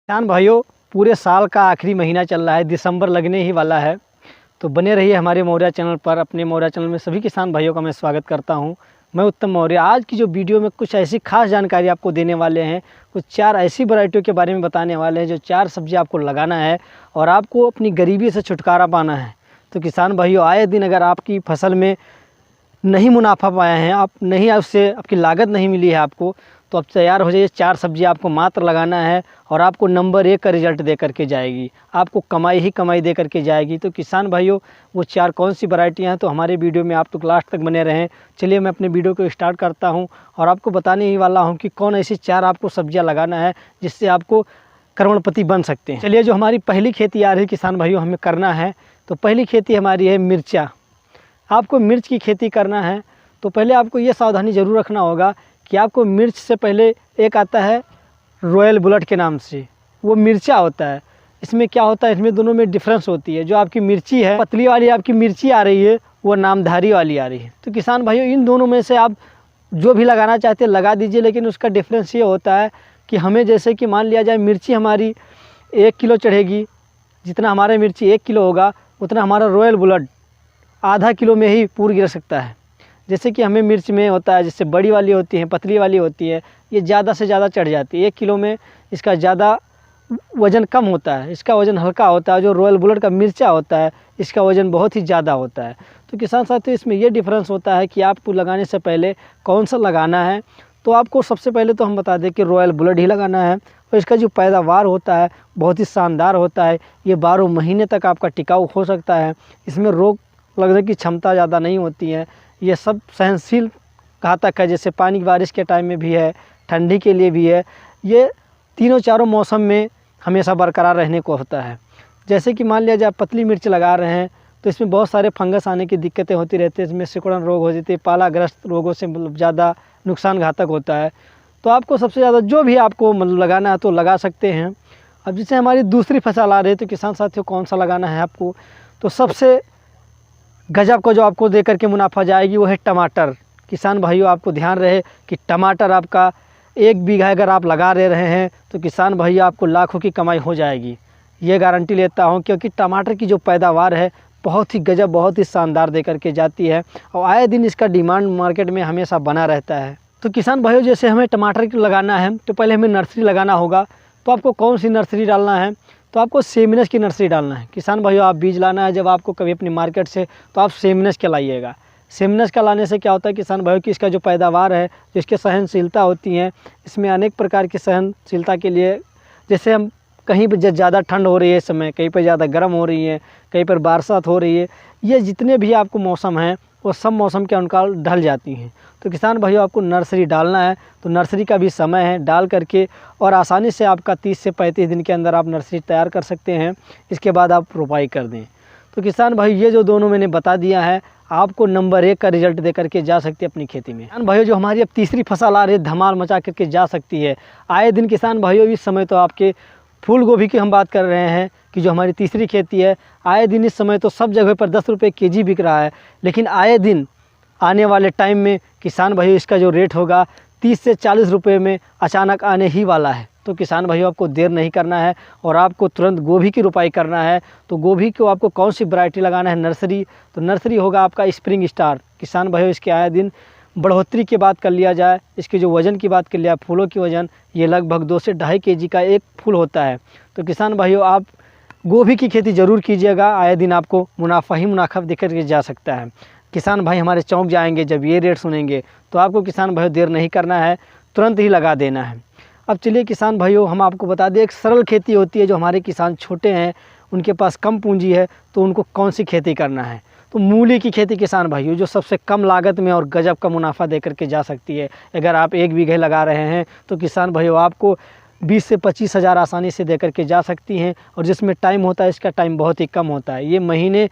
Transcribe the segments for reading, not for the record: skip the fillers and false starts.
किसान भाइयों, पूरे साल का आखिरी महीना चल रहा है, दिसंबर लगने ही वाला है। तो बने रहिए हमारे मौर्या चैनल पर। अपने मौर्या चैनल में सभी किसान भाइयों का मैं स्वागत करता हूं। मैं उत्तम मौर्य। आज की जो वीडियो में कुछ ऐसी खास जानकारी आपको देने वाले हैं, कुछ 4 ऐसी वैरायटियों के बारे में बताने वाले हैं जो 4 सब्जी आपको लगाना है और आपको अपनी गरीबी से छुटकारा पाना है। तो किसान भाइयों, आए दिन अगर आपकी फसल में नहीं मुनाफा पाया है, आप नहीं, उससे आपकी लागत नहीं मिली है आपको, तो अब तैयार हो जाइए। 4 सब्जी आपको मात्र लगाना है और आपको नंबर 1 का रिजल्ट दे करके जाएगी, आपको कमाई ही कमाई दे करके जाएगी। तो किसान भाइयों, वो 4 कौन सी वैरायटियाँ हैं, तो हमारे वीडियो में आप तो लास्ट तक बने रहें। चलिए मैं अपने वीडियो को स्टार्ट करता हूँ और आपको बताने ही वाला हूँ कि कौन ऐसी 4 आपको सब्जियाँ लगाना है जिससे आपको करोड़पति बन सकते हैं। चलिए, जो हमारी पहली खेती आ रही किसान भाइयों हमें करना है, तो पहली खेती हमारी है मिर्चा। आपको मिर्च की खेती करना है तो पहले आपको ये सावधानी ज़रूर रखना होगा कि आपको मिर्च से पहले एक आता है रॉयल बुलेट के नाम से, वो मिर्चा होता है। इसमें क्या होता है, इसमें दोनों में डिफरेंस होती है। जो आपकी मिर्ची है, पतली वाली आपकी मिर्ची आ रही है, वो नामधारी वाली आ रही है। तो किसान भाइयों, इन दोनों में से आप जो भी लगाना चाहते हैं लगा दीजिए, लेकिन उसका डिफरेंस ये होता है कि हमें, जैसे कि मान लिया जाए मिर्ची हमारी 1 किलो चढ़ेगी, जितना हमारा मिर्ची 1 किलो होगा उतना हमारा रॉयल बुलेट आधा किलो में ही पूर गिर सकता है। जैसे कि हमें मिर्च में होता है, जैसे बड़ी वाली होती है, पतली वाली होती है, ये ज़्यादा से ज़्यादा चढ़ जाती है। 1 किलो में इसका ज़्यादा वज़न कम होता है, इसका वज़न हल्का होता है। जो रॉयल बुलेट का मिर्चा होता है, इसका वज़न बहुत ही ज़्यादा होता है। तो किसान साथियों, इसमें ये डिफरेंस होता है कि आपको लगाने से पहले कौन सा लगाना है। तो आपको सबसे पहले तो हम बता दें कि रॉयल बुलेट ही लगाना है, और इसका जो पैदावार होता है बहुत ही शानदार होता है। ये 12 महीने तक आपका टिकाऊ हो सकता है। इसमें रोग लगने की क्षमता ज़्यादा नहीं होती है। ये सब सहनशील घातक है, जैसे पानी बारिश के टाइम में भी है, ठंडी के लिए भी है। ये तीनों चारों मौसम में हमेशा बरकरार रहने को होता है। जैसे कि मान लिया जाए आप पतली मिर्च लगा रहे हैं तो इसमें बहुत सारे फंगस आने की दिक्कतें होती रहती है। इसमें सिकुड़न रोग हो जाती है, पालाग्रस्त रोगों से मतलब ज़्यादा नुकसान घातक होता है। तो आपको सबसे ज़्यादा जो भी आपको मतलब लगाना है तो लगा सकते हैं। अब जैसे हमारी दूसरी फसल आ रही है, तो किसान साथियों कौन सा लगाना है आपको, तो सबसे गजब को जो आपको दे करके मुनाफा जाएगी वो है टमाटर। किसान भाइयों, आपको ध्यान रहे कि टमाटर आपका 1 बीघा अगर आप लगा रहे हैं तो किसान भाइयों आपको लाखों की कमाई हो जाएगी, ये गारंटी लेता हूं। क्योंकि टमाटर की जो पैदावार है बहुत ही गजब, बहुत ही शानदार दे करके जाती है और आए दिन इसका डिमांड मार्केट में हमेशा बना रहता है। तो किसान भाइयों, जैसे हमें टमाटर लगाना है तो पहले हमें नर्सरी लगाना होगा। तो आपको कौन सी नर्सरी डालना है, तो आपको सेमिनस की नर्सरी डालना है। किसान भाइयों, आप बीज लाना है जब आपको कभी अपनी मार्केट से, तो आप सेमिनस के लाइएगा। सेमिनस का लाने से क्या होता है किसान भाइयों कि इसका जो पैदावार है, जो इसकी सहनशीलता होती है, इसमें अनेक प्रकार की सहनशीलता के लिए, जैसे हम कहीं पर ज़्यादा ठंड हो रही है इस समय, कहीं पर ज़्यादा गर्म हो रही है, कहीं पर बरसात हो रही है, ये जितने भी आपको मौसम हैं वो सब मौसम के अनुसार ढल जाती हैं। तो किसान भाइयों, आपको नर्सरी डालना है तो नर्सरी का भी समय है, डाल करके और आसानी से आपका 30 से 35 दिन के अंदर आप नर्सरी तैयार कर सकते हैं। इसके बाद आप रोपाई कर दें। तो किसान भाई, ये जो दोनों मैंने बता दिया है, आपको नंबर 1 का रिजल्ट दे करके जा सकती है अपनी खेती में। किसान भाइयों, जो हमारी अब तीसरी फसल आ रही है, धमाल मचा करके जा सकती है। आए दिन किसान भाइयों, इस समय तो आपके फूल गोभी की हम बात कर रहे हैं कि जो हमारी तीसरी खेती है, आए दिन इस समय तो सब जगह पर 10 रुपये केजी बिक रहा है। लेकिन आए दिन आने वाले टाइम में किसान भाइयों इसका जो रेट होगा 30 से 40 रुपये में अचानक आने ही वाला है। तो किसान भाइयों, आपको देर नहीं करना है और आपको तुरंत गोभी की रोपाई करना है। तो गोभी को आपको कौन सी वैरायटी लगाना है, नर्सरी, तो नर्सरी होगा आपका स्प्रिंग स्टार। किसान भाइयों, इसके आए दिन बढ़ोतरी की बात कर लिया जाए, इसके जो वज़न की बात कर लिया, फूलों की वज़न ये लगभग 2 से 2.5 केजी का एक फूल होता है। तो किसान भाइयों, आप गोभी की खेती ज़रूर कीजिएगा, आए दिन आपको मुनाफा ही मुनाफा देकर के जा सकता है। किसान भाई हमारे चौंक जाएंगे जब ये रेट सुनेंगे। तो आपको किसान भाइयों देर नहीं करना है, तुरंत ही लगा देना है। अब चलिए किसान भाइयों, हम आपको बता दें, एक सरल खेती होती है। जो हमारे किसान छोटे हैं, उनके पास कम पूंजी है, तो उनको कौन सी खेती करना है, तो मूली की खेती किसान भाइयों, जो सबसे कम लागत में और गजब का मुनाफा दे करके जा सकती है। अगर आप 1 बीघे लगा रहे हैं तो किसान भाइयों आपको 20 से 25 हज़ार आसानी से दे करके जा सकती हैं। और जिसमें टाइम होता है, इसका टाइम बहुत ही कम होता है। ये महीने,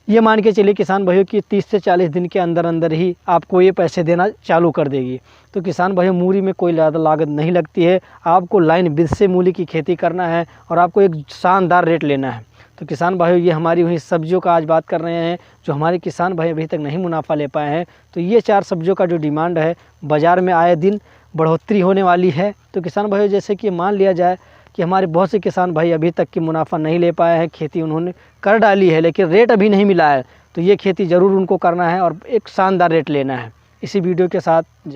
ये मान के चलिए किसान भाइयों कि 30 से 40 दिन के अंदर अंदर ही आपको ये पैसे देना चालू कर देगी। तो किसान भाइयों, मूली में कोई ज़्यादा लागत नहीं लगती है। आपको लाइन विधि से मूली की खेती करना है और आपको एक शानदार रेट लेना है। तो किसान भाइयों, ये हमारी हुई सब्जियों का आज बात कर रहे हैं जो हमारे किसान भाई अभी तक नहीं मुनाफा ले पाए हैं। तो ये 4 सब्जियों का जो डिमांड है, बाज़ार में आए दिन बढ़ोतरी होने वाली है। तो किसान भाइयों, जैसे कि मान लिया जाए कि हमारे बहुत से किसान भाई अभी तक की मुनाफा नहीं ले पाए हैं। खेती उन्होंने कर डाली है लेकिन रेट अभी नहीं मिला है, तो ये खेती ज़रूर उनको करना है और एक शानदार रेट लेना है। इसी वीडियो के साथ